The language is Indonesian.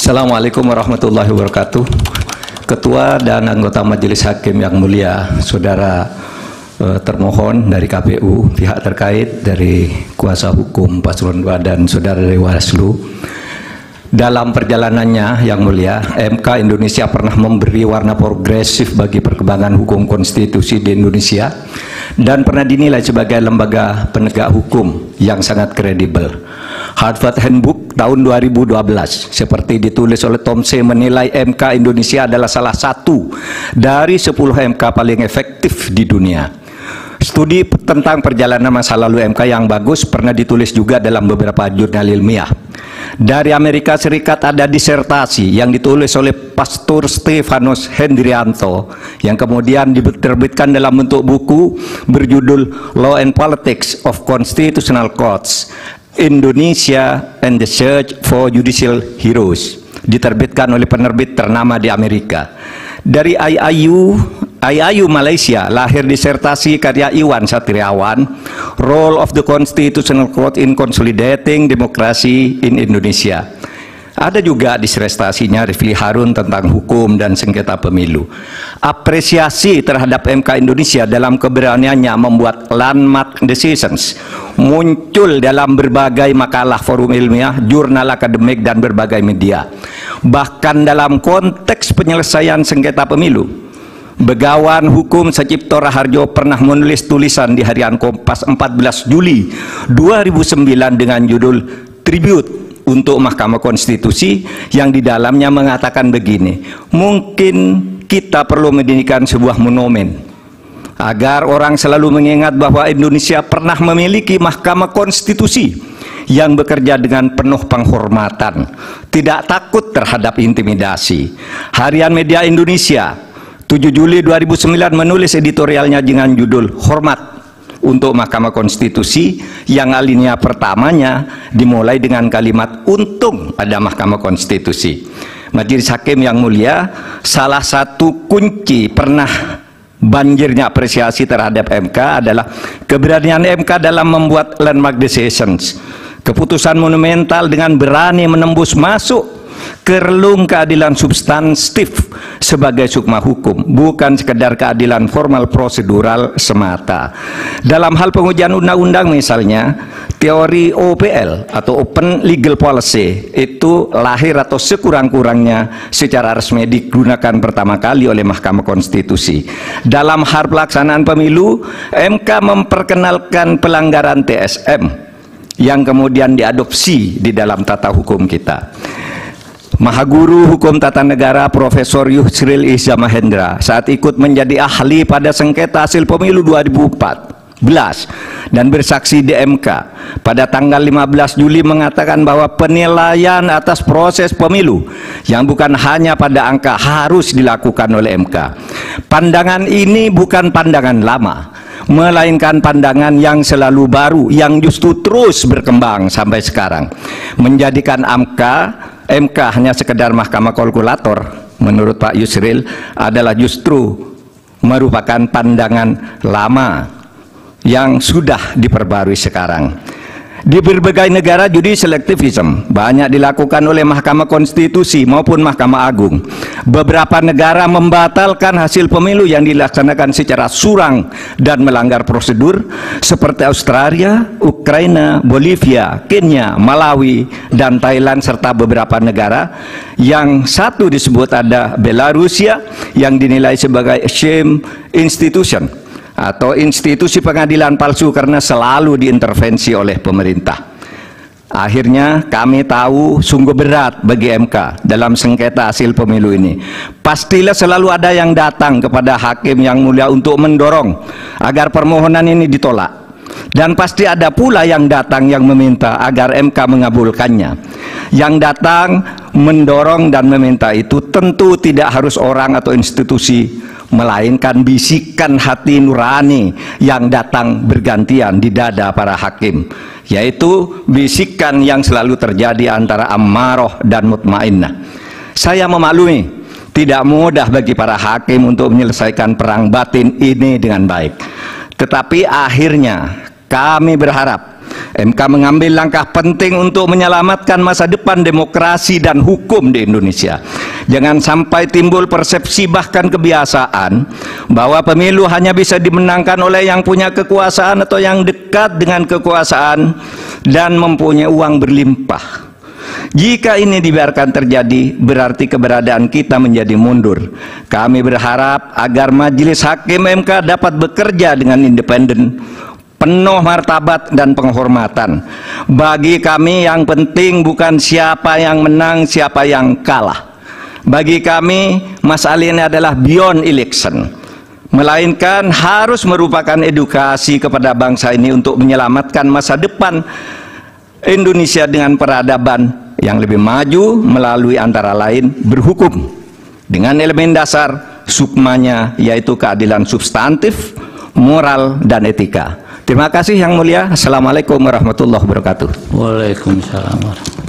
Assalamualaikum warahmatullahi wabarakatuh. Ketua dan anggota Majelis Hakim yang mulia, saudara termohon dari KPU, pihak terkait dari kuasa hukum Paslon 2 dan saudara dari Bawaslu. Dalam perjalanannya yang mulia, MK Indonesia pernah memberi warna progresif bagi perkembangan hukum konstitusi di Indonesia dan pernah dinilai sebagai lembaga penegak hukum yang sangat kredibel. Harvard Handbook tahun 2012 seperti ditulis oleh Tom C. menilai MK Indonesia adalah salah satu dari 10 MK paling efektif di dunia. Studi tentang perjalanan masa lalu MK yang bagus pernah ditulis juga dalam beberapa jurnal ilmiah. Dari Amerika Serikat ada disertasi yang ditulis oleh Pastor Stefanus Hendrianto yang kemudian diterbitkan dalam bentuk buku berjudul Law and Politics of Constitutional Courts, Indonesia and the Search for Judicial Heroes, diterbitkan oleh penerbit ternama di Amerika. Dari IAIU Malaysia lahir disertasi karya Iwan Satriawan, Role of the Constitutional Court in Consolidating Democracy in Indonesia. Ada juga disertasinya Rifli Harun tentang hukum dan sengketa pemilu. Apresiasi terhadap MK Indonesia dalam keberaniannya membuat landmark decisions muncul dalam berbagai makalah forum ilmiah, jurnal akademik, dan berbagai media. Bahkan dalam konteks penyelesaian sengketa pemilu, Begawan Hukum Sacipto Raharjo pernah menulis tulisan di harian Kompas 14 Juli 2009 dengan judul Tribute untuk Mahkamah Konstitusi, yang di dalamnya mengatakan begini: mungkin kita perlu mendirikan sebuah monumen agar orang selalu mengingat bahwa Indonesia pernah memiliki Mahkamah Konstitusi yang bekerja dengan penuh penghormatan, tidak takut terhadap intimidasi. Harian Media Indonesia 7 Juli 2009 menulis editorialnya dengan judul Hormat untuk Mahkamah Konstitusi, yang alinea pertamanya dimulai dengan kalimat untung ada Mahkamah Konstitusi. Majelis Hakim yang mulia, salah satu kunci pernah banjirnya apresiasi terhadap MK adalah keberanian MK dalam membuat landmark decisions, keputusan monumental dengan berani menembus masuk ke relung keadilan substantif sebagai sukma hukum, bukan sekedar keadilan formal prosedural semata. Dalam hal pengujian undang-undang misalnya, teori OPL atau Open Legal Policy itu lahir atau sekurang-kurangnya secara resmi digunakan pertama kali oleh Mahkamah Konstitusi. Dalam hal pelaksanaan pemilu, MK memperkenalkan pelanggaran TSM yang kemudian diadopsi di dalam tata hukum kita. Mahaguru Hukum Tata Negara Profesor Yusril Iza Mahendra saat ikut menjadi ahli pada sengketa hasil pemilu 2014 dan bersaksi di MK pada tanggal 15 Juli mengatakan bahwa penilaian atas proses pemilu yang bukan hanya pada angka harus dilakukan oleh MK. Pandangan ini bukan pandangan lama, melainkan pandangan yang selalu baru, yang justru terus berkembang sampai sekarang, menjadikan MK hanya sekedar mahkamah kalkulator menurut Pak Yusril adalah justru merupakan pandangan lama yang sudah diperbarui sekarang. Di berbagai negara judicial activism banyak dilakukan oleh Mahkamah Konstitusi maupun Mahkamah Agung. Beberapa negara membatalkan hasil pemilu yang dilaksanakan secara curang dan melanggar prosedur seperti Australia, Ukraina, Bolivia, Kenya, Malawi, dan Thailand, serta beberapa negara yang satu disebut ada Belarusia yang dinilai sebagai shame institution atau institusi pengadilan palsu karena selalu diintervensi oleh pemerintah. Akhirnya kami tahu sungguh berat bagi MK dalam sengketa hasil pemilu ini. Pastilah selalu ada yang datang kepada hakim yang mulia untuk mendorong agar permohonan ini ditolak. Dan pasti ada pula yang datang yang meminta agar MK mengabulkannya. Yang datang mendorong dan meminta itu tentu tidak harus orang atau institusi, melainkan bisikan hati nurani yang datang bergantian di dada para hakim, yaitu bisikan yang selalu terjadi antara ammaroh dan mutmainnah. Saya memaklumi tidak mudah bagi para hakim untuk menyelesaikan perang batin ini dengan baik, tetapi akhirnya Kami berharap MK mengambil langkah penting untuk menyelamatkan masa depan demokrasi dan hukum di Indonesia. Jangan sampai timbul persepsi bahkan kebiasaan bahwa pemilu hanya bisa dimenangkan oleh yang punya kekuasaan atau yang dekat dengan kekuasaan dan mempunyai uang berlimpah. Jika ini dibiarkan terjadi, berarti keberadaan kita menjadi mundur. Kami berharap agar Majelis Hakim MK dapat bekerja dengan independen, penuh martabat dan penghormatan. Bagi kami yang penting bukan siapa yang menang, siapa yang kalah. Bagi kami, masalah ini adalah beyond election, melainkan harus merupakan edukasi kepada bangsa ini untuk menyelamatkan masa depan Indonesia dengan peradaban yang lebih maju melalui antara lain berhukum dengan elemen dasar sukmanya, yaitu keadilan substantif, moral, dan etika. Terima kasih Yang Mulia. Assalamualaikum warahmatullahi wabarakatuh. Waalaikumsalam.